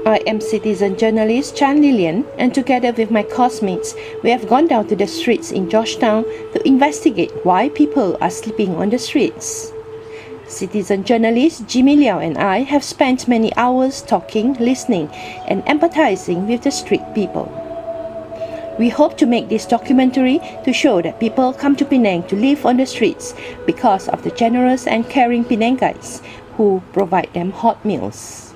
I am citizen journalist Chan Lilian, and together with my classmates, we have gone down to the streets in Georgetown to investigate why people are sleeping on the streets. Citizen journalist Jimmy Liao and I have spent many hours talking, listening, and empathizing with the street people. We hope to make this documentary to show that people come to Penang to live on the streets because of the generous and caring Penangites who provide them hot meals.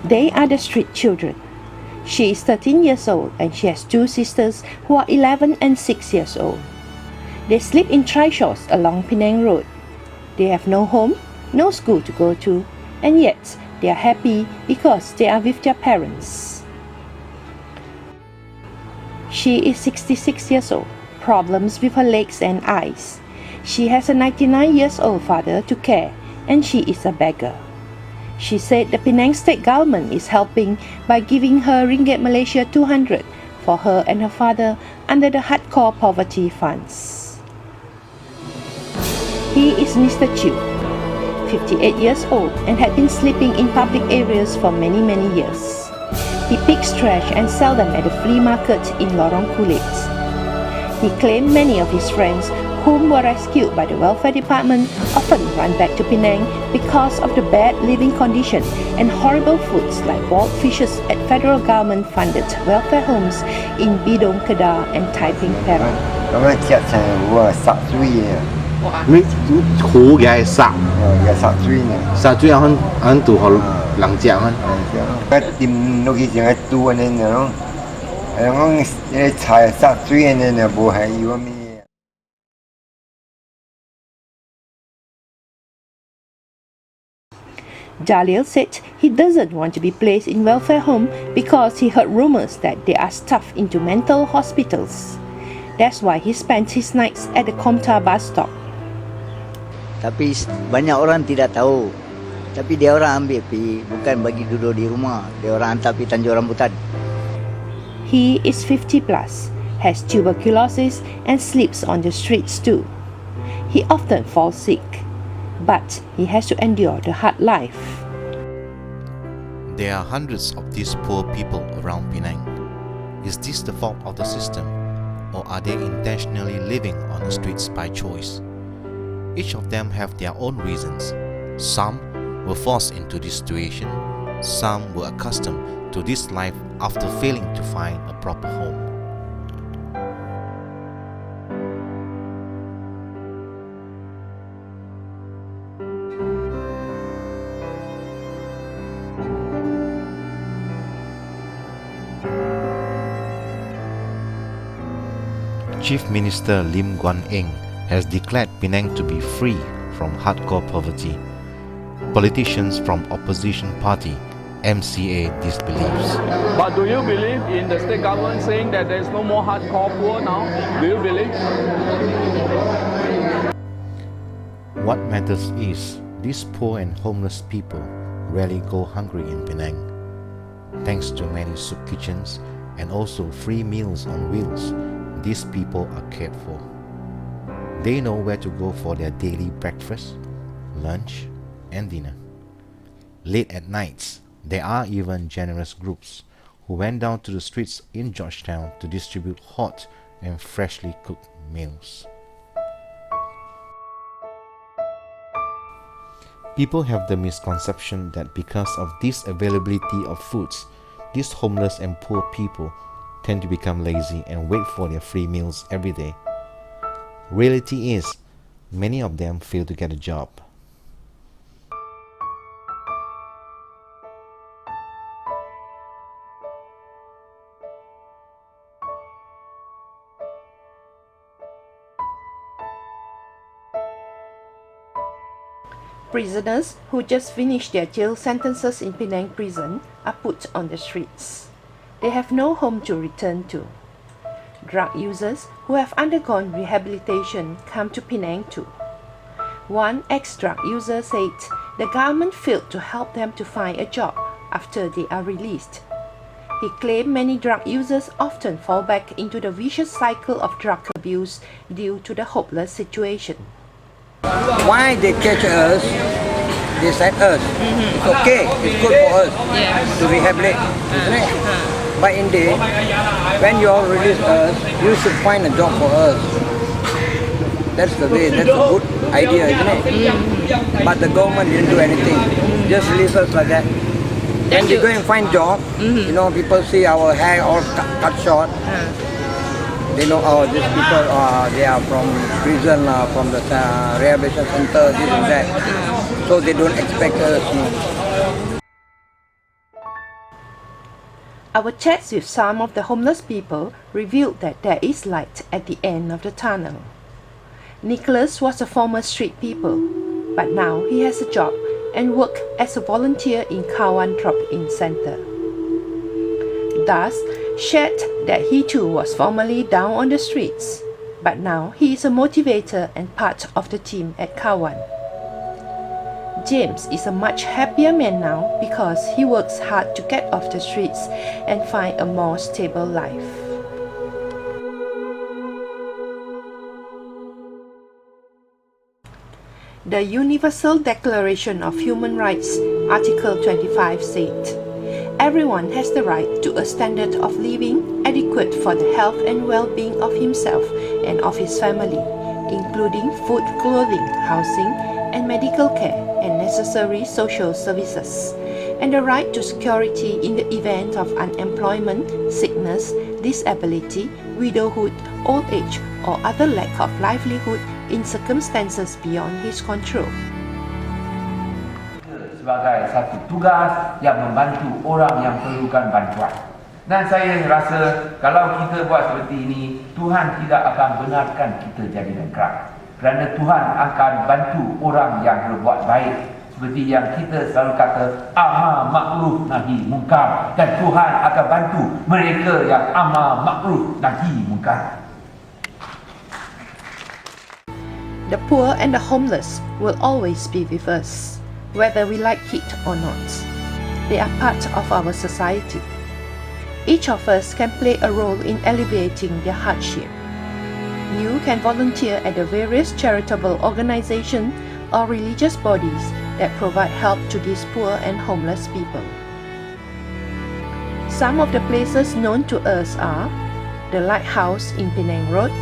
They are the street children. She is 13 years old and she has two sisters who are 11 and 6 years old. They sleep in trishaws along Penang Road. They have no home, no school to go to, and yet they are happy because they are with their parents. She is 66 years old, problems with her legs and eyes. She has a 99 years old father to care, and she is a beggar. She said the Penang state government is helping by giving her Ringgit Malaysia 200 for her and her father under the Hardcore Poverty Funds. He is Mr. Chew, 58 years old and had been sleeping in public areas for many years. He picks trash and sells them at the flea market in Lorong Kulit. He claimed many of his friends whom were rescued by the welfare department often run back to Penang because of the bad living condition and horrible foods like boiled fishes at federal government funded welfare homes in Bidong Kedah and Taiping Perak. Jalil said he doesn't want to be placed in welfare home because he heard rumours that they are stuffed into mental hospitals. That's why he spent his nights at the Komtar bus stop. Tapi banyak orang tidak tahu. Tapi dia orang ambil pergi, bukan bagi duduk di rumah. Dia orang hantar pergi Tanjung Rambutan. He is 50 plus, has tuberculosis and sleeps on the streets too. He often falls sick, but he has to endure the hard life. There are hundreds of these poor people around Penang. Is this the fault of the system, or are they intentionally living on the streets by choice? Each of them have their own reasons. Some were forced into this situation. Some were accustomed to this life after failing to find a proper home. Chief Minister Lim Guan has declared Penang to be free from hardcore poverty. Politicians from opposition party MCA disbelieves. But do you believe in the state government saying that there is no more hardcore poor now? Do you believe? What matters is these poor and homeless people rarely go hungry in Penang. Thanks to many soup kitchens and also free meals on wheels, these people are cared for. They know where to go for their daily breakfast, lunch, and dinner. Late at nights, there are even generous groups who went down to the streets in Georgetown to distribute hot and freshly cooked meals. People have the misconception that because of this availability of foods, these homeless and poor people tend to become lazy and wait for their free meals every day. Reality is, many of them fail to get a job. Prisoners who just finished their jail sentences in Penang prison are put on the streets. They have no home to return to. Drug users who have undergone rehabilitation come to Penang too. One ex-drug user said the government failed to help them to find a job after they are released. He claimed many drug users often fall back into the vicious cycle of drug abuse due to the hopeless situation. Why they catch us, they set us. It's okay, it's good for us to rehabilitate, isn't it? But indeed, when you all release us, you should find a job for us. That's the way, that's a good idea, isn't it? But the government didn't do anything, just release us like that. When we go and find job, you know, people see our hair all cut short. They know, oh, these people, they are from prison, from the rehabilitation center, this and that. So they don't expect us. No. Our chats with some of the homeless people revealed that there is light at the end of the tunnel. Nicholas was a former street people, but now he has a job and work as a volunteer in Kawan drop-in center. Thus, shared that he too was formerly down on the streets, but now he is a motivator and part of the team at Kawan. James is a much happier man now because he works hard to get off the streets and find a more stable life. The Universal Declaration of Human Rights, Article 25 said, everyone has the right to a standard of living adequate for the health and well-being of himself and of his family, including food, clothing, housing, and medical care and necessary social services, and the right to security in the event of unemployment, sickness, disability, widowhood, old age, or other lack of livelihood in circumstances beyond his control. Sebagai satu tugas yang membantu orang yang perlukan bantuan. Dan saya rasa kalau kita buat seperti ini, Tuhan tidak akan benarkan kita jadi negara. Kerana Tuhan akan bantu orang yang berbuat baik. Seperti yang kita selalu kata, amar makruf nahi mungkar. Dan Tuhan akan bantu mereka yang amar makruf nahi mungkar. The poor and the homeless will always be with us, whether we like it or not. They are part of our society. Each of us can play a role in alleviating their hardship. You can volunteer at the various charitable organizations or religious bodies that provide help to these poor and homeless people. Some of the places known to us are the Lighthouse in Penang Road,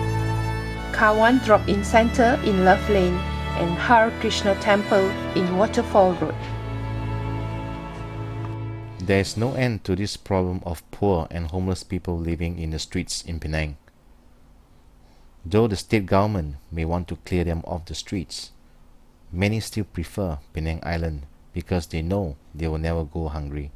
Kawan Drop-In Center in Love Lane, and Hare Krsna Temple in Waterfall Road. There is no end to this problem of poor and homeless people living in the streets in Penang. Though the state government may want to clear them off the streets, many still prefer Penang Island because they know they will never go hungry.